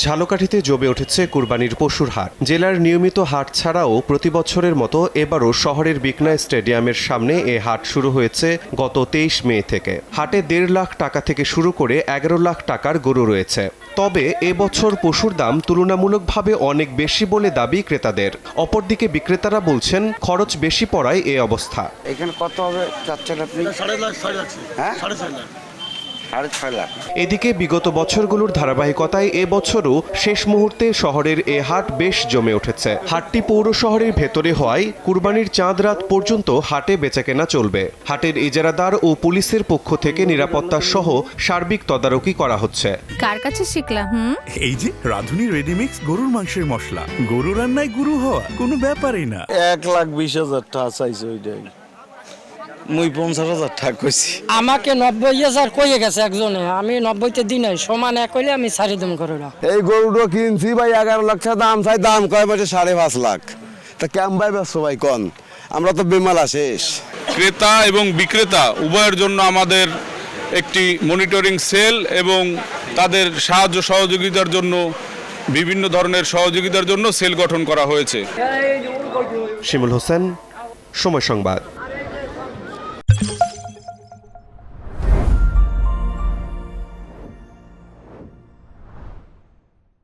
ঝালকাঠিতে জমে উঠেছে কুরবানির পশুর হাট। জেলার নিয়মিত হাট ছাড়াও প্রতি বছরের মতো এবারও শহরের বিকনা স্টেডিয়ামের সামনে এ হাট শুরু হয়েছে গত 23 মে থেকে। হাটে 1.5 লাখ টাকা থেকে শুরু করে 11 লাখ টাকার গরু রয়েছে। তবে এবছর পশুর দাম তুলনামূলকভাবে অনেক বেশি বলে দাবি ক্রেতাদের। অপরদিকে বিক্রেতারা বলছেন খরচ বেশি পড়ায় এই অবস্থা। এখানে কত হবে চাচ্ছেন আপনি? 6.5 লাখ হ্যাঁ 6.5 লাখ। 6.5 লাখ। এদিকে বিগত বছরগুলোর ধারাবাহিকতায় এবছরও শেষ মুহূর্তে শহরের এ হাট বেশ জমে উঠেছে। হাটটি পৌর শহরের ভেতরে হওয়ায় কুরবানির চাঁদ রাত পর্যন্ত হাটে বেচাকেনা চলবে। হাটের ইজারাদার ও পুলিশের পক্ষ থেকে নিরাপত্তা সহ সার্বিক তদারকি করা হচ্ছে। কার কাছে শিখলাম? এই যে রাধুনী রেডিমিক্স গরুর মাংসের মশলা। গরু রান্নায় গুরু হওয়া কোনো ব্যাপারই না। 1,20,000 টাকা চাইছে ওইটাই। মুই 50,000 টাকা কইছি। আমাকে 90,000 কইয়ে গেছে একজনে, আমি 90তে দিই নাই, সমান এক হইলে আমি ছাড়ি দাম করে না। এই গরুটা কিনছি ভাই 11 লাখ টাকা দাম চাই, দাম কয় বসে 5.5 লাখ। তা কেমন ভাই ব্যস্ত ভাই কন, আমরা তো বেমালা শেষ। ক্রেতা এবং বিক্রেতা উভয়ের জন্য আমাদের একটি মনিটরিং সেল এবং তাদের সাহায্য সহযোগিতার জন্য বিভিন্ন ধরনের সহযোগিতার জন্য সেল গঠন করা হয়েছে। শিমুল হোসেন, সময় সংবাদ।